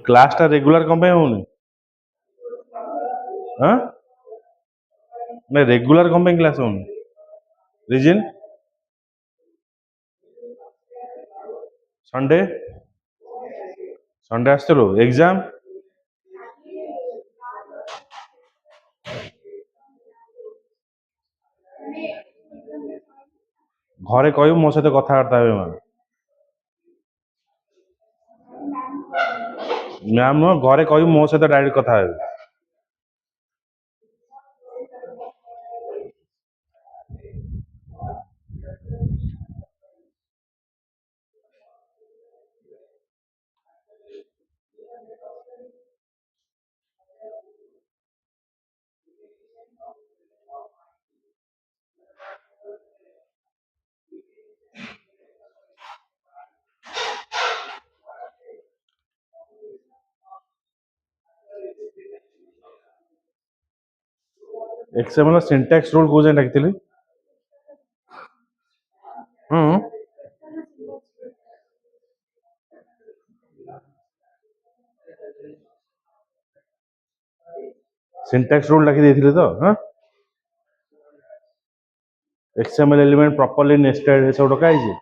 କ୍ଲାସଟା regular କ'ଣ ପାଇଁ ହଉନି? ହଁ ନା ରେଗୁଲାର କ'ଣ ପାଇଁ କ୍ଲାସ ହଉନି? ରିଜିନ୍? ସଣ୍ଡେ ସଣ୍ଡେ ଆସିଥିଲୁ ଏକ୍ଜାମ? ଘରେ କହିବୁ ମୋ ସହିତ କଥାବାର୍ତ୍ତା ହେବେ ମାନେ ମ୍ୟାମ୍ ନୁହଁ, ଘରେ କହିବୁ ମୋ ସହିତ ଡାଇରେକ୍ଟ କଥା ହେବେ। XML ସିଣ୍ଟାକ୍ସ ରୁଲ୍ କୋଉ ଯାଏଁ ଡାକିଥିଲି? ସିଣ୍ଟାକ୍ସ ରୁଲ୍ ଡାକି ଦେଇଥିଲେ ତ? XML ଏଲିମେଣ୍ଟ ପ୍ରପରଲି ନେଷ୍ଟେଡ୍ ଏସବୁ ଡକା ହେଇଛି।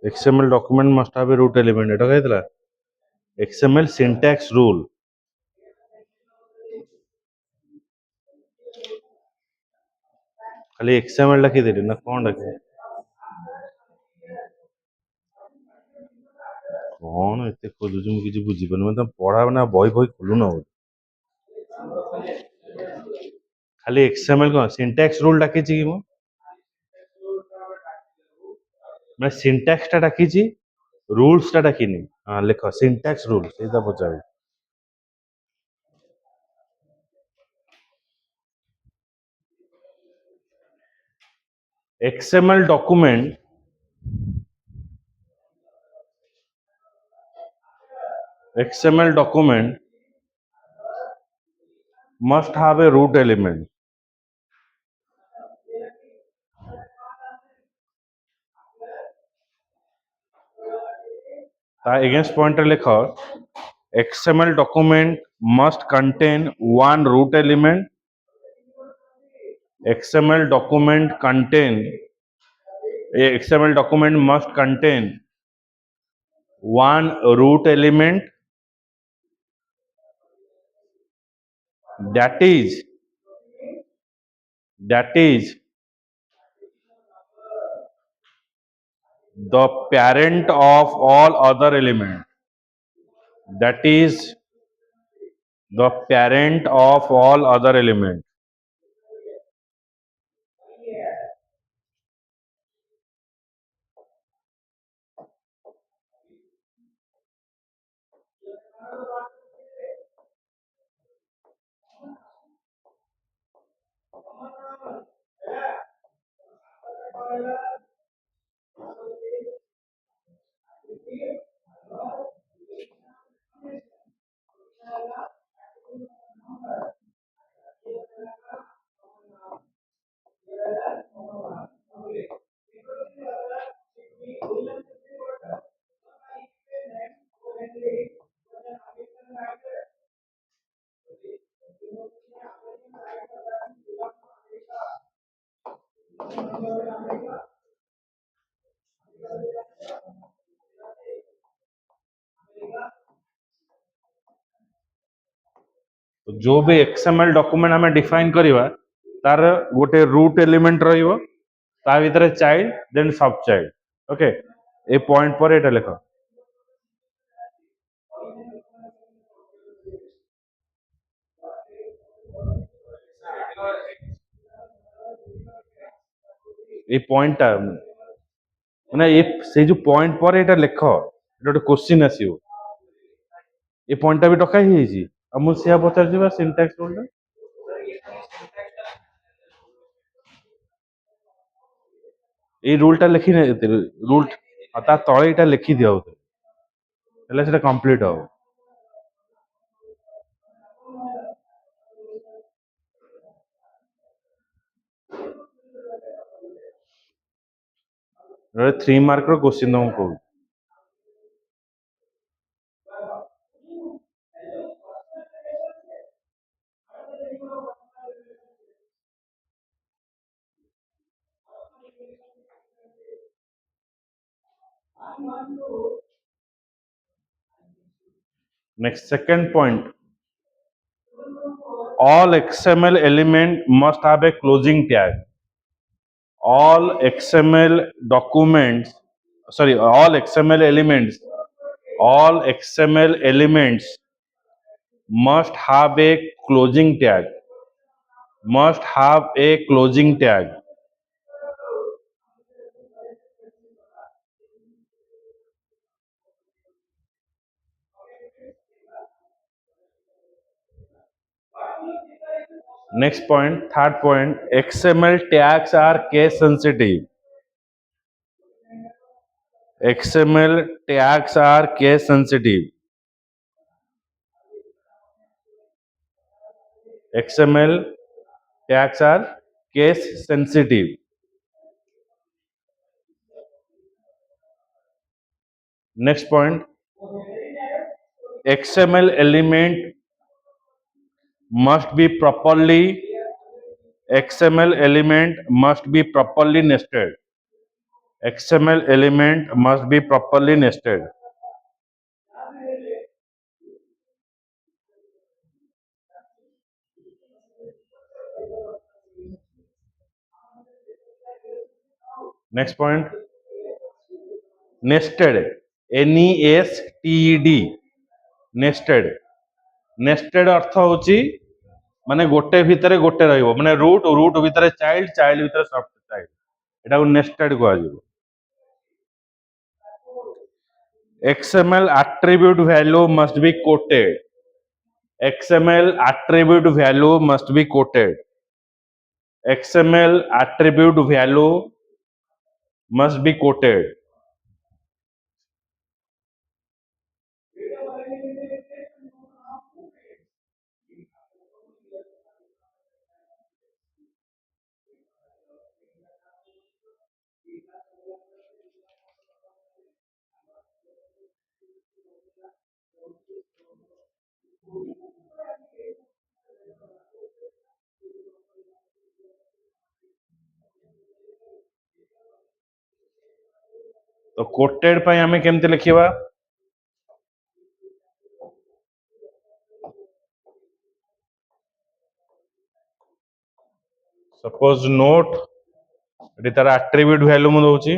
XML document must have a root element ଏଟା କହିଥିଲା। XML syntax rule ଖାଲି XML ଡାକିଦେଲି ନା କ'ଣ ଡାକେ? କ'ଣ ଏତେ ଖୋଜୁଛୁ ମୁଁ କିଛି ବୁଝିପାରୁନି। ମାନେ ତମେ ପଢା ନା ବହି ଖୋଲୁନ ବୋଧେ। ଖାଲି XML କ'ଣ syntax rule ଡାକିଛି କି ମୁଁ? ମାନେ syntax ଟା ଡାକିଛି, rules ଟା ଡାକିନି। ହଁ ଲେଖ syntax rule, ସେଇଟା ପଚାରେ। XML document must have a root element. ତା against point ରେ ଲେଖ XML document must contain one root element. XML document must contain one root element that is the parent of all other element. That is the parent of all other element. तो जो भी XML document हमें define करिवा तार गोटे root element रहिबो ता भितर child then सब चाइल्ड ओके ए पॉइंट पर एटा लेख ए पॉइंट टा माने ए से जो पॉइंट पर एटा लेख एटा गोटे क्वेश्चन आसीबो ए पॉइंट टा भी डका ही छी हम सिया पचार जिबा सिंटैक्स रूल ए रूल टा लिखि नै रूल ता तळे एटा लिखि दियो हेले सेटा कंप्लीट हो रे 3 मार्क रो क्वेश्चन हम को next second point all XML element must have a closing tag. All XML documents, sorry, all XML elements must have a closing tag. Must have a closing tag. Next point, third point, XML tags are case sensitive. XML tags are case sensitive. XML tags are case sensitive. Next point, XML element must be properly XML element must be properly nested. XML element must be properly nested. Next point, nested. NESTED. Nested. Nested अर्थ होची माने गोटे भितरे गोटे रहिबो माने root भितरे child भितरे सब चाइल्ड एटा को नेस्टेड को आजिबो XML attribute value must be quoted. XML attribute value must be quoted. XML attribute value must be quoted. तो quoted ପାଇଁ ଆମେ କେମିତି ଲେଖିବା सपोज नोट एटी तार attribute value मु दउची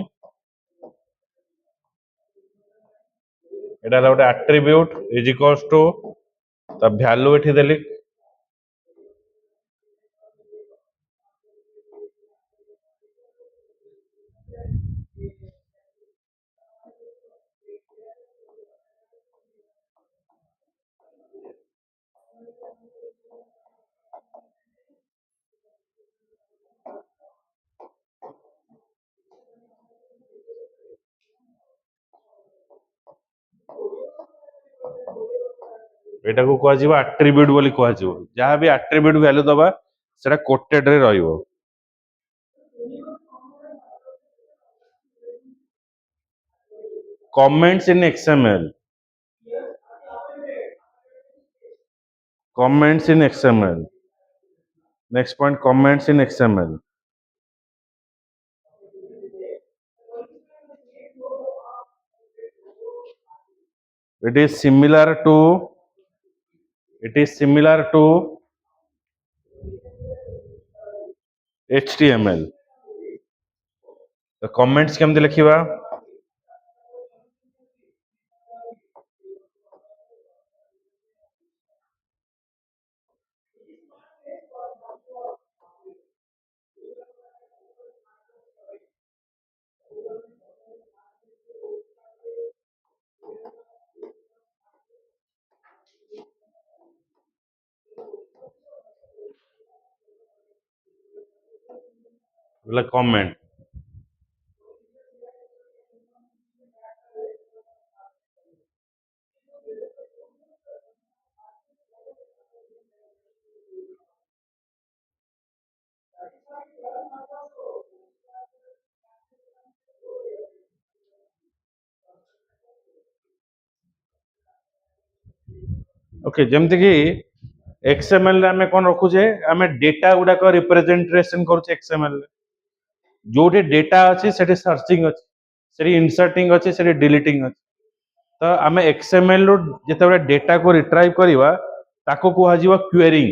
एटा होला गोटे आट्रिब्यूट इज इक्वल्स टू ता वैल्यू एठी देली एटा को कह जिवो आट्रिब्यूट बोली कह जिवो जहां भी आट्रिब्यूट वैल्यू दबा सेटा कोटेड रे रहइबो comments in XML comments in XML next point comments in XML it is similar to HTML the comments केमते लिखिबा बोला comment ओके जेमते कि XML रे हमें कोन रखुजे हमें डेटा गुडा को रिप्रेजेंटेशन करूचे XML रे जोटे डेटा अछि सेठी सर्चिंग अछि सेठी इंसर्टिंग अछि सेठी डिलीटिंग अछि तो आमे XML रो जेतेबे डेटा को रिट्राइव करिवा ताको कुहा जिवो क्वेरी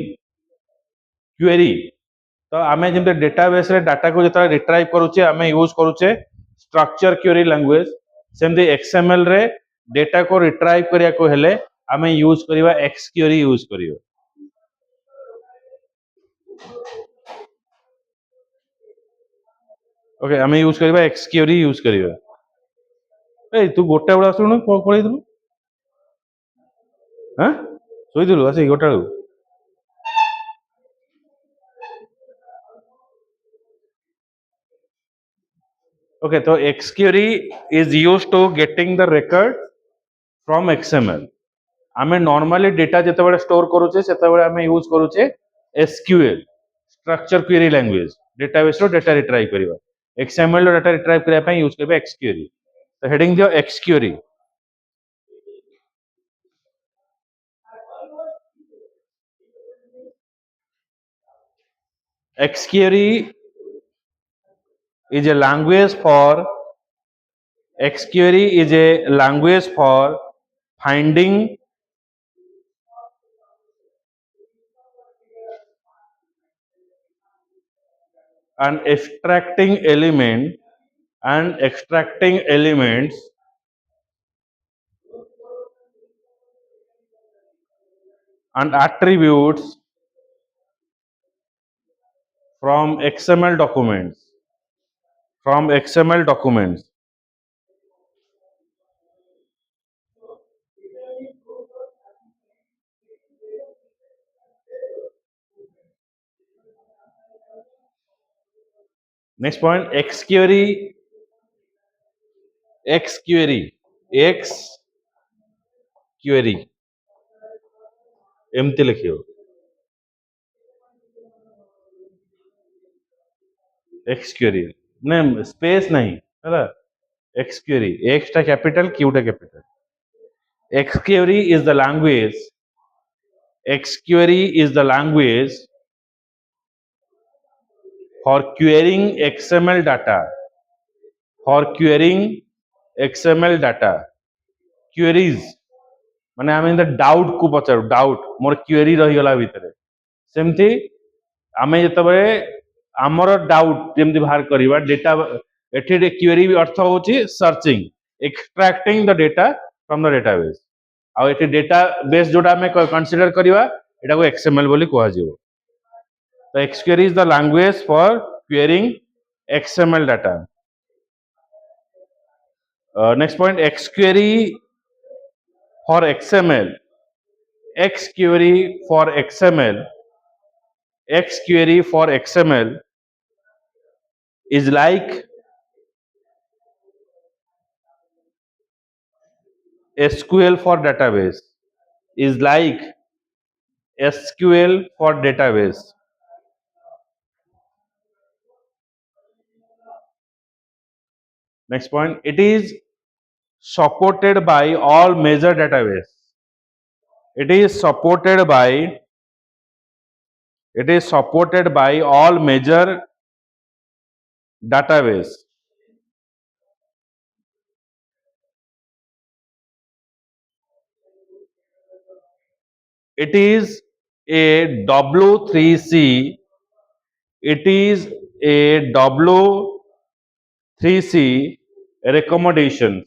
तो आमे जेमते डेटाबेस रे डाटा को जेता रिट्राइव करूचे आमे यूज करूचे स्ट्रक्चर क्वेरी लैंग्वेज सेमते XML रे डेटा को रिट्राइव करिया को हेले आमे यूज करिवा एक्स क्वेरी यूज करिवा ओके आमे यूज करिवा एक्स क्वेरी यूज करिवा ए तू गोटे बेला सुनु पळै दिलु हां सोई दिलु आसी गोटे बेला okay so xquery is used to getting the record from XML आमे नॉर्मली डेटा जेतेबेले स्टोर करूचे सेतेबेले आमे यूज करूचे SQL structure query language database रो डेटा रिट्राइव करिवा XML रो डेटा रिट्राइव करिया पई यूज करबे xquery तो हेडिंग दियो xquery xquery is a language for xquery is a language for finding and extracting elements and attributes from XML documents next point xquery एमती लिखियो xquery ने स्पेस नहीं है xquery x टा कैपिटल q टा capital xquery is the language for querying XML data queries माने आमे doubt को पचारू डाउट मोर क्वेरी रही गला भितरे सेमती आमे जतबे हमर डाउट जेमती बाहर करिवा डेटा एठी क्वेरी अर्थ होची searching extracting the data from the database. ଆଉ ଏଠି database जोटा ଆମେ consider କରିବା ଏଟାକୁ XML ବୋଲି କୁହାଯିବ. The XQuery is the language for querying XML data. Next point, XQuery for XML. XQuery for XML. XQuery for XML is like SQL for database. Is like SQL for database. Next point, it is supported by all major database. It is supported by all major database. It is a W3C. It is a W3C recommendation.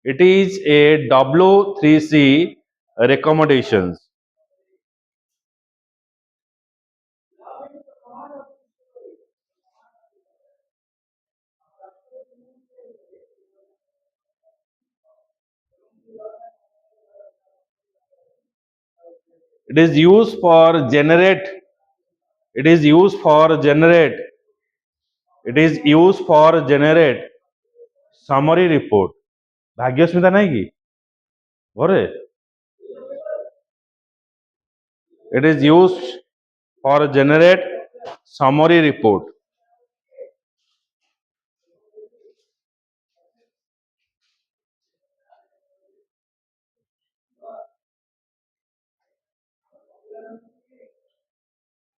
It is a W3C recommendations. It is used for generate. It is used for generate. It is used for generate summary report. भाग्यस्मिता नहीं की घरे. It is used for generate summary report.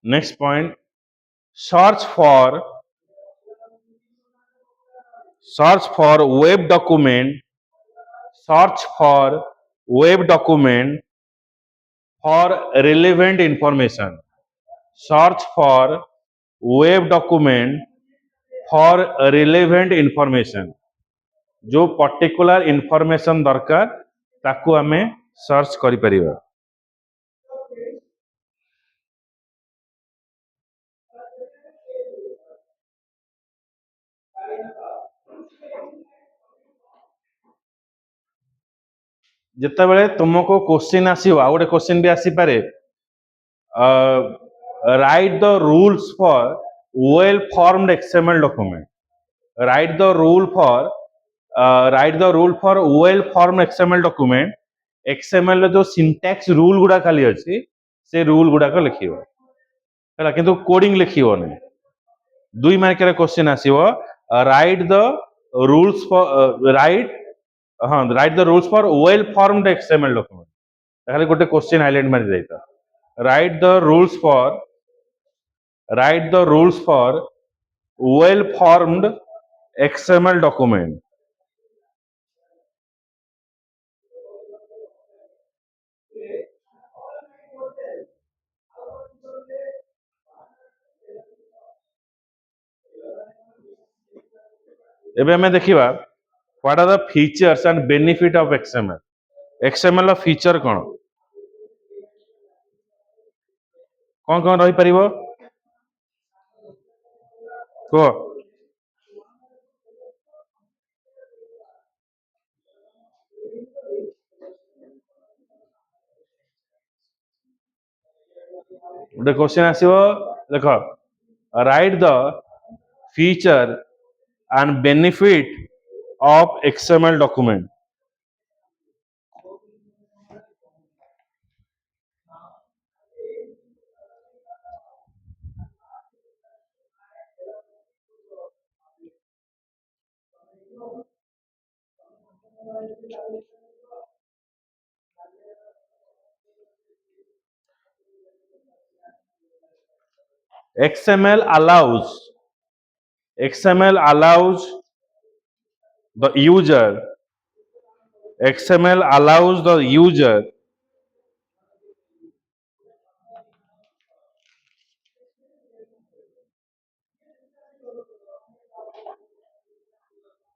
Next point, search for web document. Search for web document for relevant information. Search for web document for relevant information. जो particular information दरकार ताकू आमे search करि परिबा. ଯେତେବେଳେ ତୁମକୁ क्वेश्चन आसीबो आ गोटे question भी आसी पारे, write the rules for well formed XML document. Write the rule for well formed XML document. XML जो सिंटैक्स रूल गुडा खाली अछि से रूल गुडा को लिखिबो हला, किंतु कोडिंग लिखिबो नै. 2 मार्क रे क्वेश्चन आसीबो, write the rules for write the rules for well formed XML document. खाली गोटे क्वेश्चन हाइलाइट मारि जाइता. Write the rules for well formed XML document. एबे हमें देखिबा what are the features and benefit of XML. XML ର feature कोन कोन कोन रही परिबो को. गोटे क्वेश्चन आसीबो, देखो, write the feature and benefit of XML document. XML allows the user XML allows the user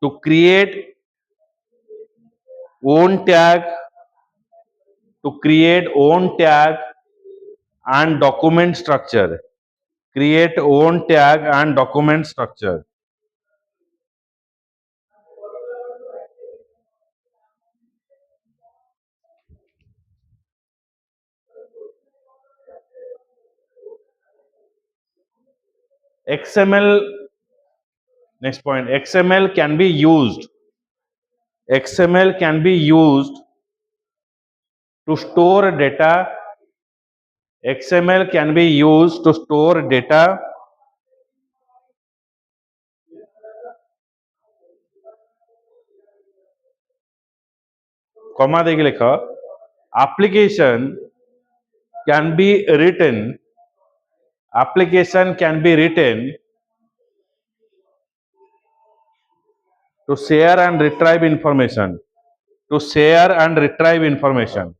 to create own tag, to create own tag and document structure. Create own tag and document structure. XML, next point, XML can be used. XML can be used to store data. XML can be used to store data comma देके लिखा application can be written application can be written to share and retrieve information to share and retrieve information.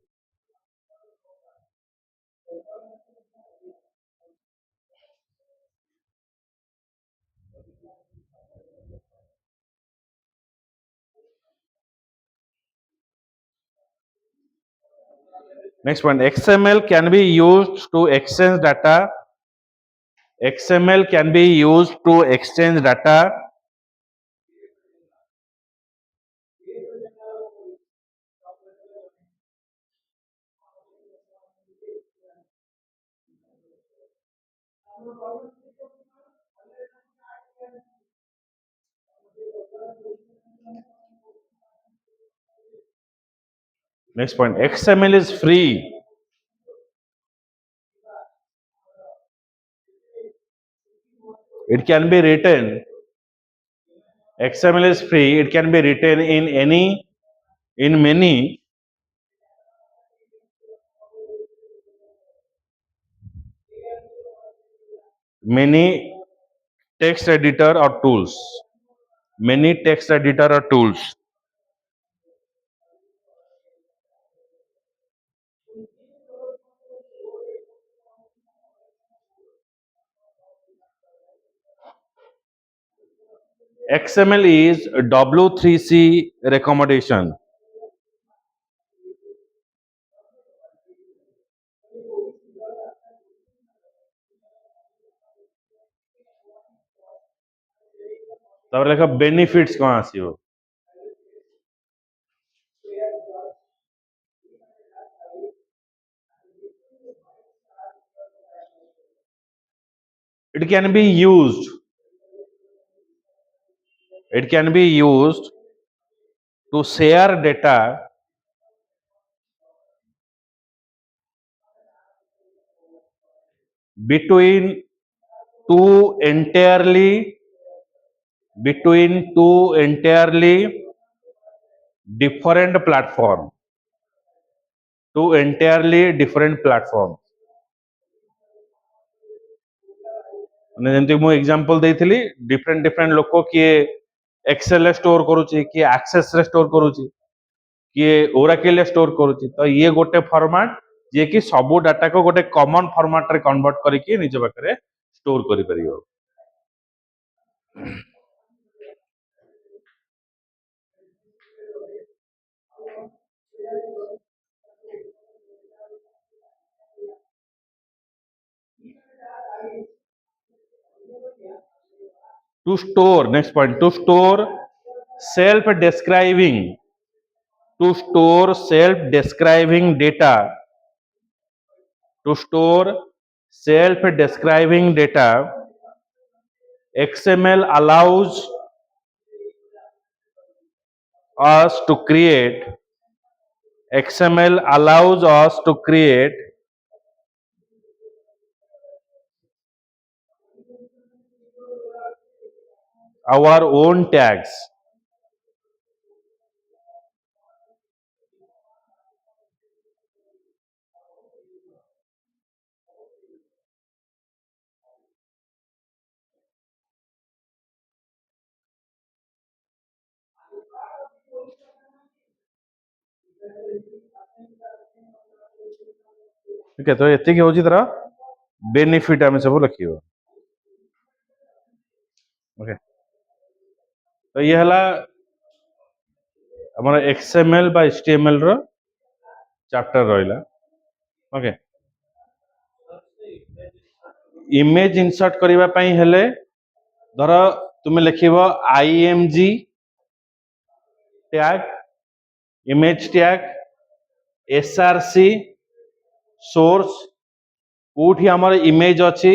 Next one, XML can be used to exchange data. XML can be used to exchange data. Next point, XML is free. It can be written, XML is free, it can be written in many text editor or tools. Many text editor or tools. XML is W3C recommendation. तापर लेखा benefits कौन आसियो. It can be used. It can be used to share data between two entirely different platform. Two entirely different platform. ମାନେ ଯେମିତି ମୁଁ example ଦେଇଥିଲି different ଲୋକ କିଏ Excel ରେ ଷ୍ଟୋର କରୁଛି, କିଏ ଆକ୍ସେସ ରେ ଷ୍ଟୋର କରୁଛି, କିଏ ଓରାକେଲ ରେ ଷ୍ଟୋର କରୁଛି. ତ ଇଏ ଗୋଟେ ଫର୍ମାଟ ଯିଏ କି ସବୁ ଡାଟାକୁ ଗୋଟେ କମନ ଫର୍ମାଟ ରେ କନଭର୍ଟ କରିକି ନିଜ ପାଖରେ ଷ୍ଟୋର କରିପାରିବ. To store, next point, to store self-describing, to store self-describing data, to store self-describing data, XML allows us to create, XML allows us to create our own tags. ठीक है, तो ये होची तरह बेनिफिट आम सब लिखियो. ओके, तो ये हला ଆମର XML বা HTML ର ଚାପ୍ଟର ରହିଲା। ଓକେ, ଇମେଜ ଇନସର୍ଟ କରିବା ପାଇଁ ହେଲେ ଧର ତୁମେ ଲେଖିବ IMG tag image tag SRC source कोठी हमर इमेज अछि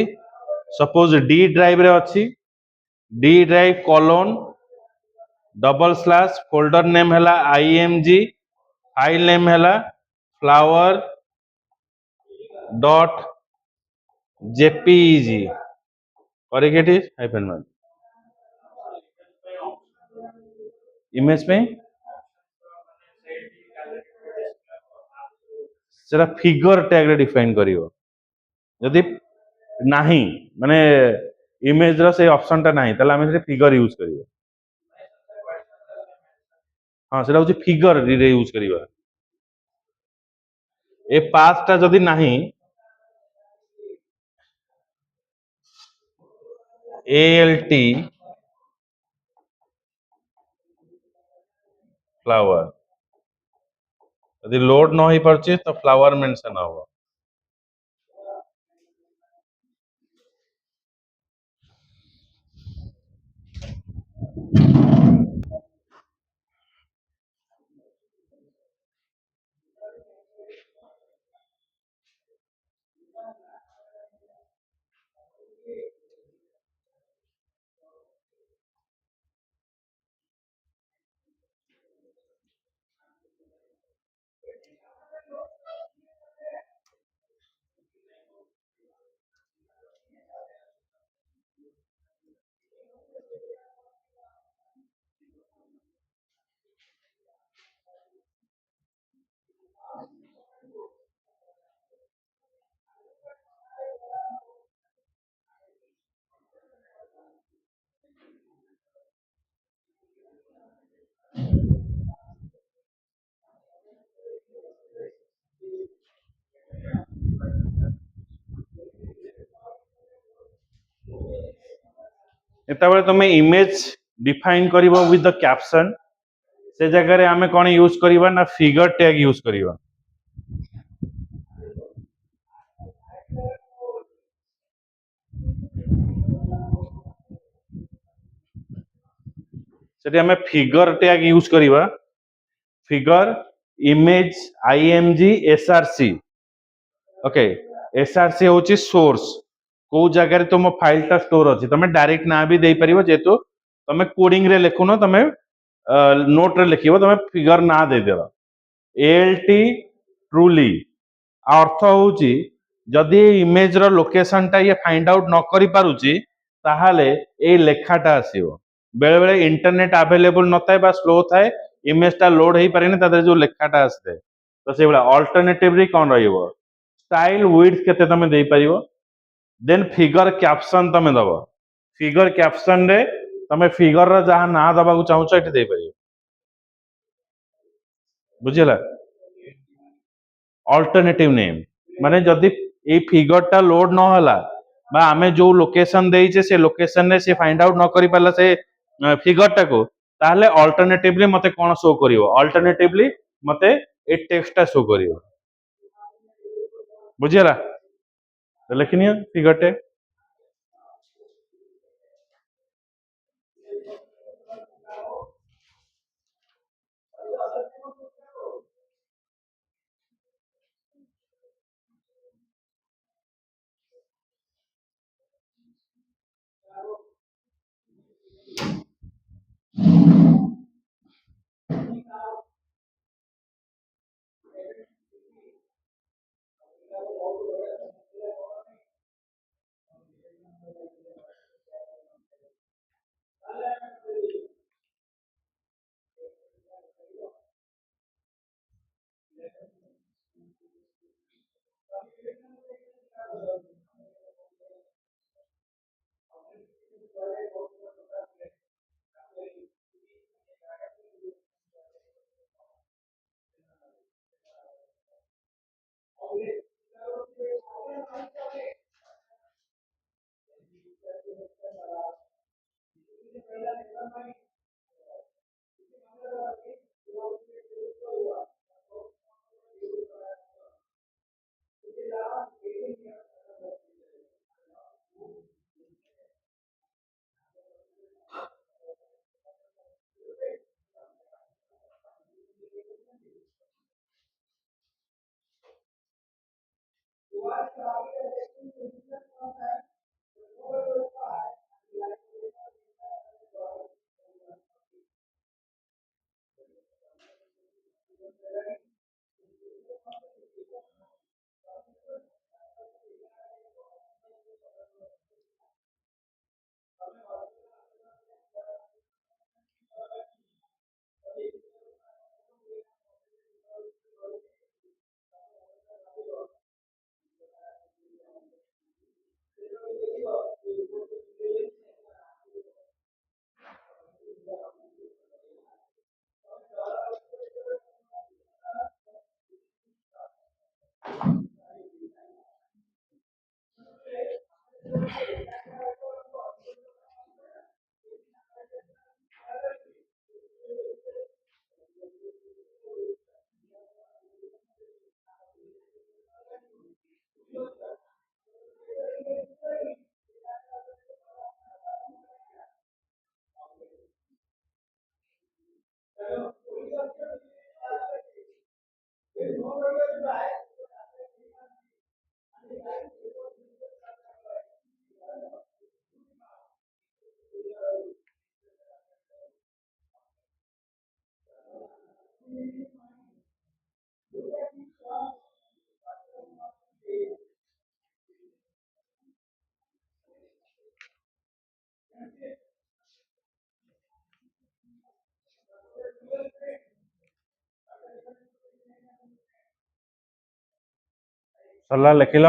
सपोज D ड्राइव रे अछि D drive colon double slash folder name हैला IMG फाइल नेम हैला flower dot JPEG correct is hyphen one image पे सेटा फिगर टैग रे डिफाइन करियो यदि नहीं माने इमेज रो से ऑप्शन टा नहीं तले हमें फिगर यूज करियो हाँ सेटा होची फिगर रे यूज करियो ए पाथ टा जदि नहीं ALT फ्लावर यदि लोड न हो पारछि तो फ्लावर मेंशन हो एता बेले तुम इमेज डिफाइन करिवो विथ द कैप्शन से जगह रे हमें कौन यूज करिवा ना फिगर टैग यूज करिवा सेठी हमें फिगर टैग यूज करिवा figure image IMG SRC okay SRC होची सोर्स को जगह रे तुम फाइल टा स्टोर अछि तमे डायरेक्ट ना भी देई परिबो जेतु तमे कोडिंग रे लिखुनो तमे नोट रे लिखिबो तमे फिगर ना दे देबो ALT ट्रूली अर्थ होची जदि इमेज रो लोकेशन टा ये फाइंड आउट न करि पारुची ताहाले ए लेखाटा आसीबो बेले बेले इंटरनेट अवेलेबल नथाय बा स्लो थाए इमेज टा लोड हेई पारेनी तादर जो लेखाटा आसते तो से बला अल्टरनेटिवली कोन रहिबो स्टाइल विड्थ केते तमे देई परिबो देन फिगर कैप्शन तमे दबो फिगर कैप्शन रे तमे फिगर रा जहा ना दबा को चाहू एठी देई परिबो बुझिला अल्टरनेटिव नेम माने जदि ए फिगर टा लोड न होला बा आमे जो लोकेशन देइचे से लोकेशन रे से फाइंड आउट न करि पाला से फिगर टा को ताहले अल्टरनेटिवली मते कोन शो करिवो अल्टरनेटिवली मते ए टेक्स्ट टा शो करिवो बुझिला लेखिनिया फिगर टे सरला लिखिल।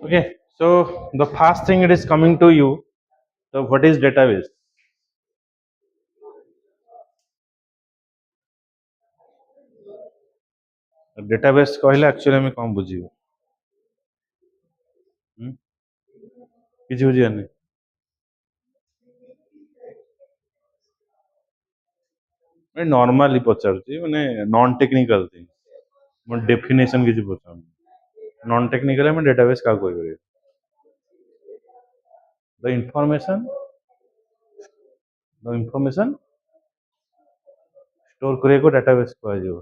Okay, so the first thing it is coming to you. So what is database? Database कहले actually ଆମେ କଣ ବୁଝିବୁ? କିଛି ବୁଝିବାନି। मैं normally पचारुची माने non technical thing। मैं definition କିଛି पचारुनी। Non technical ଆମେ database का कोई करियो। The information store କରିବାକୁ database କୁହାଯିବ।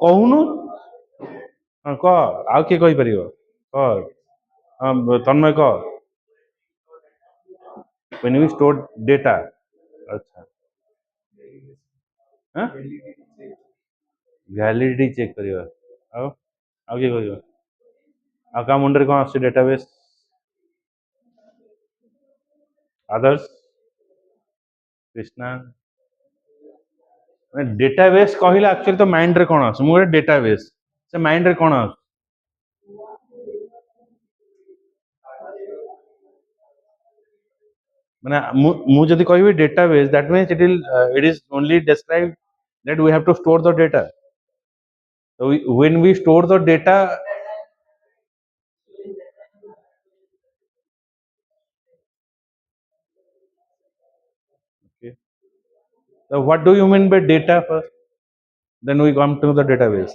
କହୁନୁ ହଁ କହ ଆଉ କିଏ କହିପାରିବ କହ ହଁ ତନ୍ମୟ କହ when we store data अच्छा हाँ validity check କରିବା ଆଉ କିଏ କହିବ ଆଉ କାହା ମୁଣ୍ଡରେ କଣ ଆସୁଛି database others कृष्णा ମାନେ ଡେଟାବେସ୍ କହିଲେ ଆକ୍ଚୁଆଲି ତ ମାଇଣ୍ଡରେ କ'ଣ ଆସୁଛି? ମୁଁ ଗୋଟେ ଡେଟାବେସ୍, ସେ ମାଇଣ୍ଡରେ କ'ଣ ଆସୁଛି? ମାନେ ମୁଁ ଯଦି କହିବି database, that means eat is only describe that we have to store the data. So when we store the data, okay. So what do you mean by data first? Then we come to the database.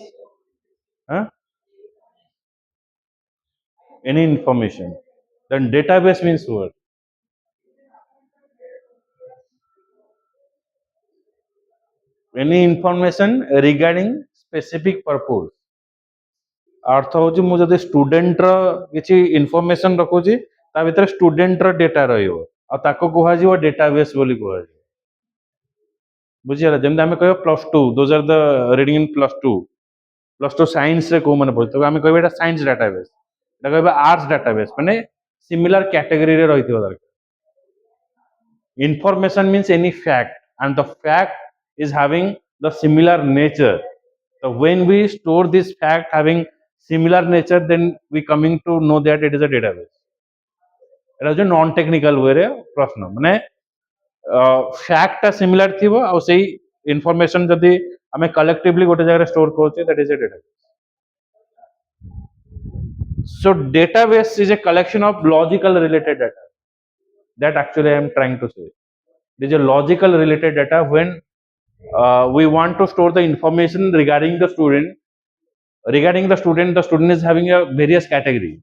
Huh? Any information. Then database means what? Any information regarding specific purpose. अर्थ हूँ ମୁଁ ଯଦି ଷ୍ଟୁଡେଣ୍ଟର କିଛି information ରଖୁଛି ତା ଭିତରେ ଷ୍ଟୁଡେଣ୍ଟର data ରହିବ ଆଉ ତାକୁ କୁହାଯିବ ଡେଟାବେସ୍ ବୋଲି କୁହାଯିବ। ବୁଝିଗଲା? ଯେମିତି ଆମେ କହିବା +2, those R the reading in +2 ସାଇନ୍ସରେ କୋଉମାନେ ପଢୁଥିବେ ଆମେ କହିବା ଏଇଟା ସାଇନ୍ସ ଡାଟାବେସ୍, ଏଇଟା କହିବା ଆର୍ଟ୍ସ ଡାଟାବେସ୍, ମାନେ ସିମିଲାର କ୍ୟାଟେଗୋରୀରେ ରହିଥିବା ଦରକାର। Information means any fact, and the fact is having the similar nature. So when we store this fact having similar nature, then we coming to know that it is a database. এটা হচ্ছে non technical way প্রশ্ন, মানে ফ্যাক্টটা similar থিব আর সেই information যদি আমি কলেক্টিভলি গোটে জায়গায় store করছে, that is a database. So database is a collection of logical related data. That actually I am trying to say. It is a logical related data when we want to store the information regarding the student. Regarding the student is having a various category.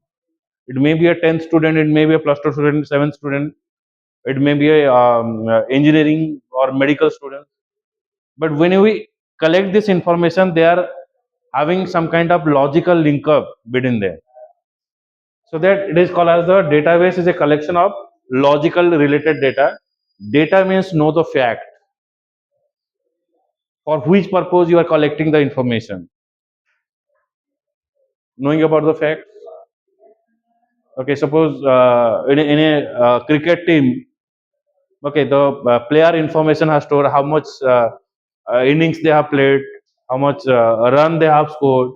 It may be a 10th student, it may be a +2 student, 7th student, it may be a engineering or medical student. But when we collect this information, they are having some kind of logical link up between them. So that it is called as the database is a collection of logical related data. Data means know the fact. For which purpose you are collecting the information? Knowing about the fact. Okay, suppose in a cricket team, okay, the player information has stored how much innings they have played, how much run they have scored,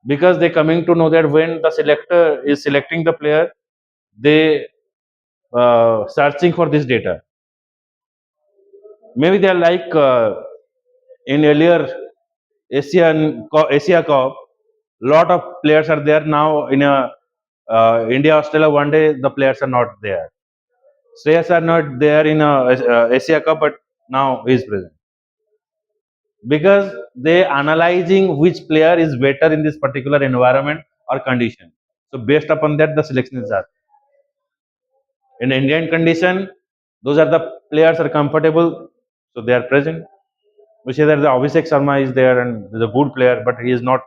because they coming to know that when the selector is selecting the player, they searching for this data. Maybe they are like in earlier Asia Cup, lot of players are there. Now in a India Australia one day the players are not there. Shreyas are not there in Asia Cup, but now he is present because they analyzing which player is better in this particular environment or condition. So based upon that, the selection is done. In Indian condition, those are the players are comfortable, so they are present. We say that the Abhishek Sharma is there and is a good player, but he is not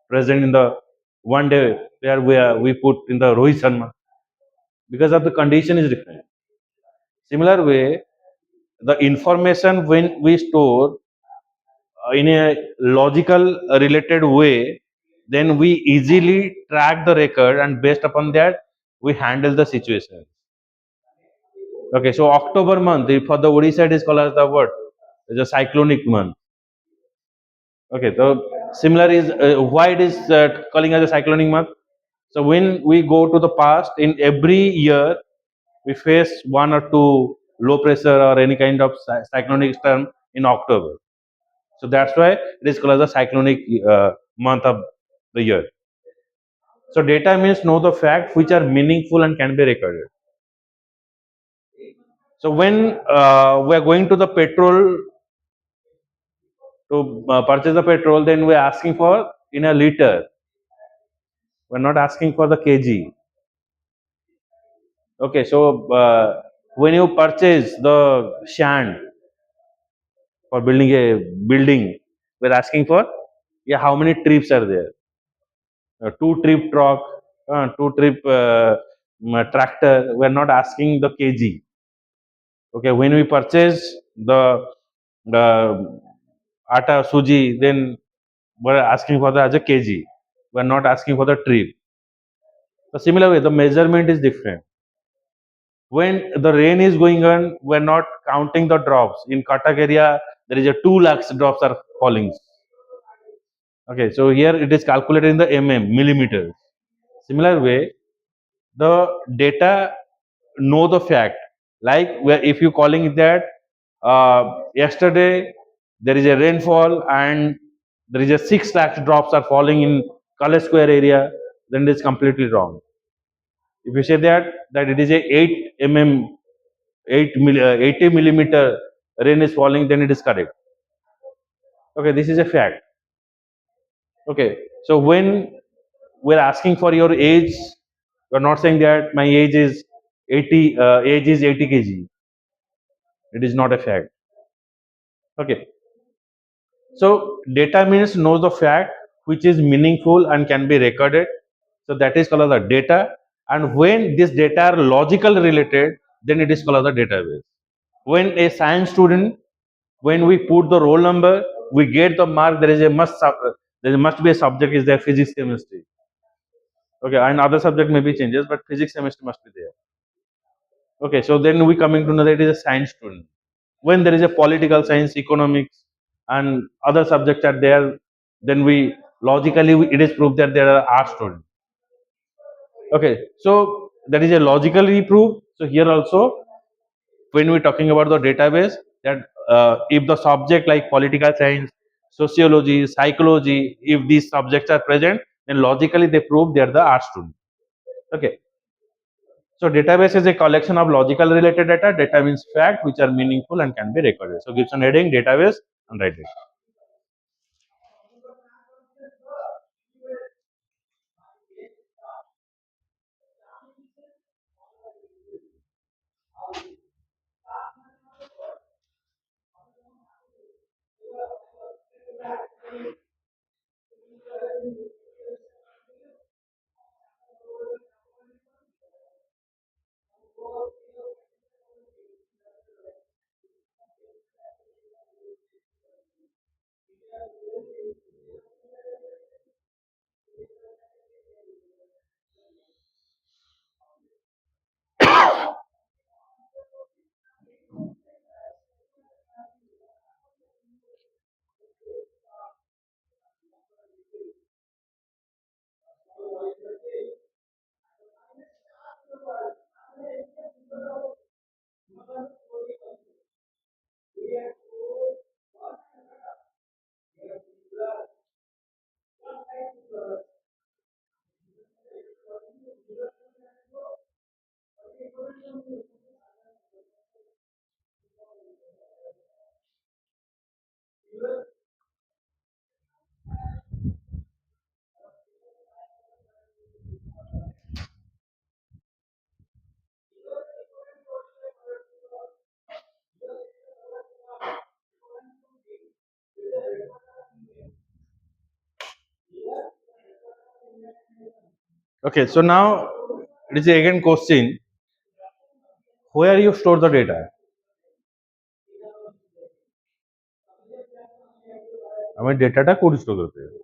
present in the one day player we put in the Rohit Sharma because of the condition is different. Similar way, the information when we store in a logical related way, then we easily track the record and based upon that we handle the situation. Okay, so October month for the Odisha it is called as the what? It's a cyclonic month. Okay, so similar is why it is calling as a cyclonic month. So when we go to the past, in every year we face one or two low pressure or any kind of cyclonic storm in October. So that's why it is called as a cyclonic month of the year. So data means know the facts which are meaningful and can be recorded. So when we are going to the petrol to purchase the petrol, then we are asking for in a liter. We are not asking for the kg. Okay, so when you purchase the sand for building a building, we are asking for how many trips are there. Two trip truck, two trip tractor. We are not asking the kg. Okay, when we purchase the atta suji, then we are asking for the as a kg. We are not asking for the trip. The similar way, the measurement is different. When the rain is going on, we are not counting the drops. In Cuttack area, there is a 2 lakhs drops are falling. Okay, so here it is calculated in the millimeters. Similar way, the data know the fact. Like where if you calling it that yesterday there is a rainfall and there is a 6 lakhs drops are falling in Color Square area, then it is completely wrong. If you say that it is a 80 millimeter rain is falling, then it is correct. Okay, this is a fact. Okay, so when we're asking for your age, we're not saying that my age is 80 kg. It is not a fact. Okay, so data means knows the fact which is meaningful and can be recorded. So that is called the data. And when this data are logical related, then it is called the database. When a science student, when we put the roll number, we get the mark. There is a there must be a subject is there, physics, chemistry. Okay, and other subject maybe changes, but physics, chemistry must be there. Okay, so then we coming to know that it is a science student. When there is a political science, economics, and other subjects are there, then we logically it is proved that there are art students. Okay, so that is a logically proved. So here also, when we're talking about the database, that if the subject like political science, sociology, psychology, if these subjects are present, then logically they prove they are the art student. Okay. So database is a collection of logical related data. Data means fact which are meaningful and can be recorded. So gives an heading database and write it. Okay, so now it is again question where you store the data. हमें डेटाটা code store করতে হবে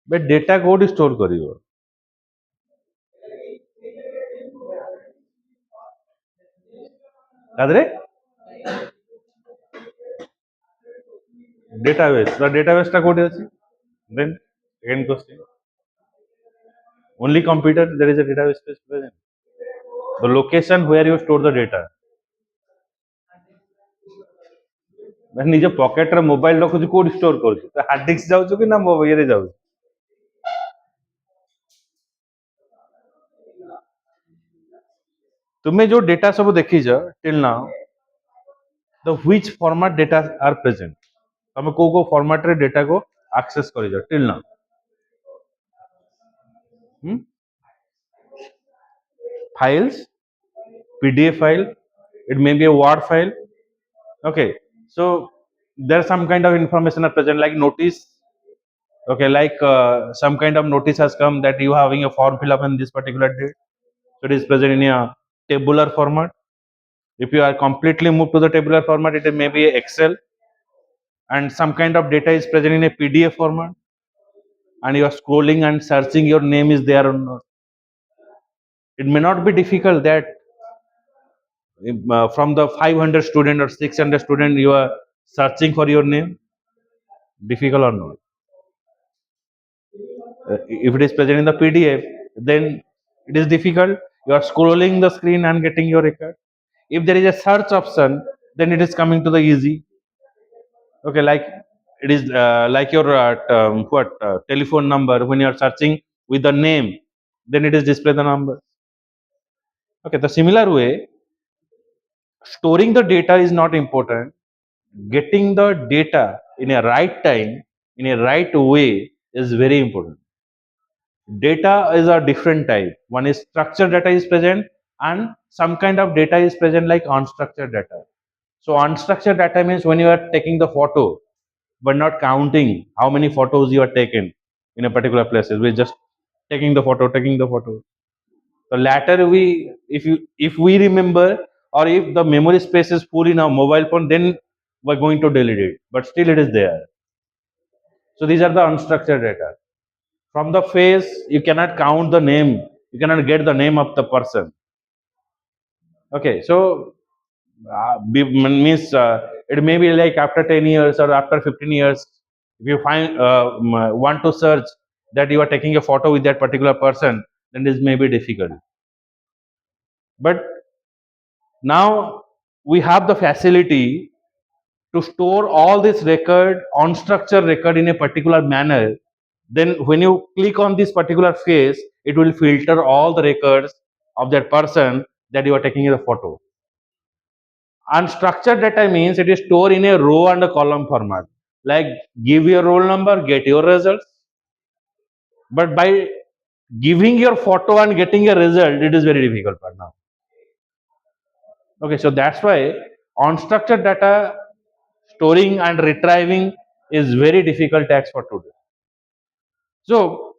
বে data code store করিব তাদরে database the database টা কোডে আছে then again question only computer there is a database space present the location where you store the data ମାନେ ନିଜ ପକେଟରେ ମୋବାଇଲ ରଖୁଛୁ କୋଉଠି ଷ୍ଟୋର କରୁଛୁ ତ ହାର୍ଡ ଡିସ୍କ ଯାଉଛୁ କି ନା ଇଏରେ ଯାଉଛୁ ତୁମେ ଯୋଉ ଡେଟା ସବୁ ଦେଖିଛ till now the which format data R present ତମେ କୋଉ କୋଉ ଫର୍ମାଟରେ ଡେଟାକୁ ଆକ୍ସେସ କରିଛ till now files pdf file it may be a word file okay so there's some kind of information are present like notice okay like some kind of notice has come that you are having a form fill up in this particular date so it is present in a tabular format if you are completely moved to the tabular format it may be a excel and some kind of data is present in a pdf format and you are scrolling and searching your name is there or not It may not be difficult that from the 500 student or 600 student you are searching for your name. Difficult or not? If it is present in the PDF, then it is difficult. You are scrolling the screen and getting your record. If there is a search option, then it is coming to the easy. Okay, like it is like your telephone number. When you are searching with the name, then it is display the number. Okay, the similar way, storing the data is not important. Getting the data in a right time, in a right way, is very important. Data is a different type. One is structured data is present, and some kind of data is present like unstructured data. So unstructured data means when you are taking the photo but not counting how many photos you are taken in a particular places. We're just taking the photo, taking the photo. The latter we, if we remember, or if the memory space is full in our mobile phone, then we're going to delete it. But still it is there. So these are the unstructured data. From the face, you cannot count the name. You cannot get the name of the person. Okay, so means it may be like after 10 years or after 15 years, if you find want to search that you are taking a photo with that particular person, then this may be difficult. But now we have the facility to store all this record, unstructured record in a particular manner. Then when you click on this particular face, it will filter all the records of that person that you are taking a photo. Unstructured data means it is stored in a row and a column format. Like give your roll number, get your results. But by giving your photo and getting a result, it is very difficult for now. Okay, so that's why unstructured data storing and retrieving is very difficult task for today. So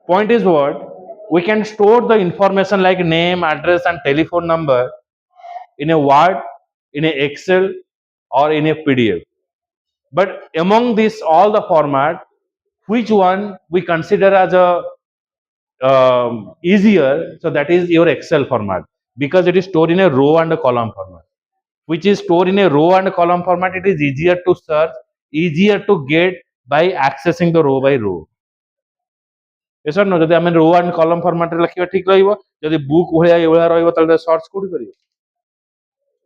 point is what? We can store the information like name, address and telephone number in a Word, in a Excel or in a PDF. But among this all the format, which one we consider as a easier? So that is your Excel format, because it is stored in a row and a column format. Which is stored in a row and a column format, it is easier to search, easier to get by accessing the row by row. Yes or no? Jodi ame row and column format re lakhiba thik rahibo, jodi book bhaliya evala rahibo tale search kodi karibo.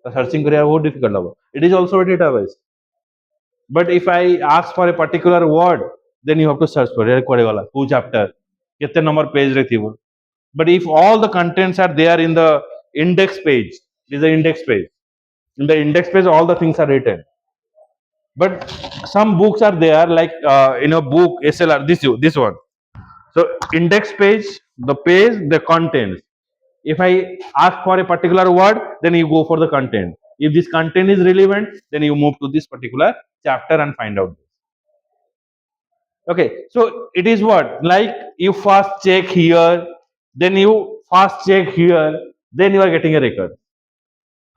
The searching kariya bahut difficult habo. It is also a database. But if I ask for a particular word, then you have to search for it. Who chapter? Kete number page re thibo. But if all the contents are there in the index page, this is the index page. In the index page, all the things are written. But some books are there, like in a book SLR. This one. So index page, the page, the contents. If I ask for a particular word, then you go for the content. If this content is relevant, then you move to this particular chapter and find out. Okay, so it is what, like you first check here, then you first check here, then you are getting a record.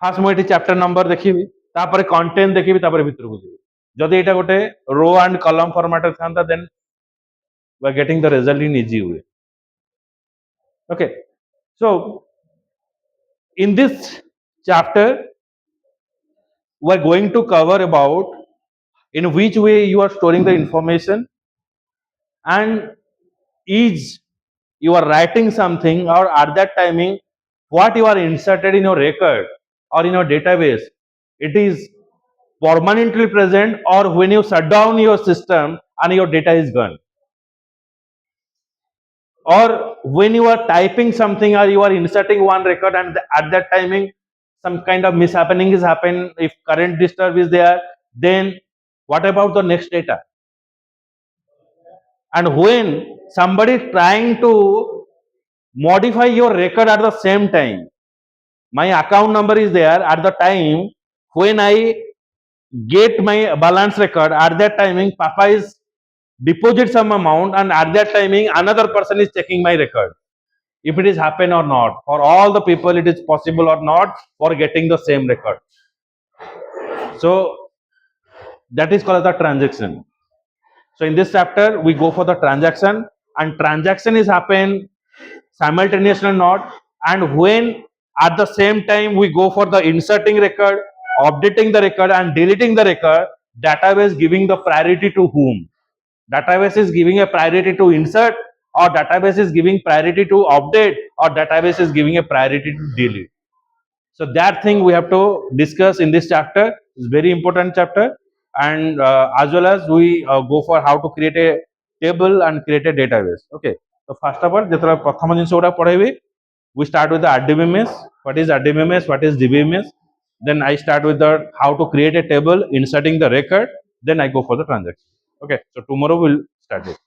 First ମୁଁ ଏଠି chapter number ଦେଖିବି, ତାପରେ content ଦେଖିବି, ତାପରେ ଭିତରକୁ ଯିବି. ଯଦି ଏଇଟା ଗୋଟେ row and column format ରେ ଥାନ୍ତା, then we are getting the result in easy way. Okay, so in this chapter we are going to cover about in which way you are storing the information, and is you are writing something, or at that timing what you are inserted in your record or in your database, it is permanently present, or when you shut down your system and your data is gone, or when you are typing something or you are inserting one record and at that timing some kind of mishappening is happen, if current disturb is there, then what about the next data? And when somebody trying to modify your record at the same time, my account number is there at the time when I get my balance record, at that timing papa is deposit some amount, and at that timing another person is checking my record, if it is happen or not. For all the people it is possible or not for getting the same record. So that is called the transaction. So in this chapter we go for the transaction, and transaction is happen simultaneous or not, and when at the same time we go for the inserting record, updating the record and deleting the record, database giving the priority to whom? Database is giving a priority to insert, or database is giving priority to update, or database is giving a priority to delete. So that thing we have to discuss in this chapter. It's very important chapter, and as well as we go for how to create a table and create a database. Okay. So first of all, যেতବେଳେ প্রথম জিনিস ওটা পড়াইবে, we start with the RDBMS. What is RDBMS? What is DBMS? Then I start with the how to create a table, inserting the record. Then I go for the transaction. Okay. So tomorrow we'll start it.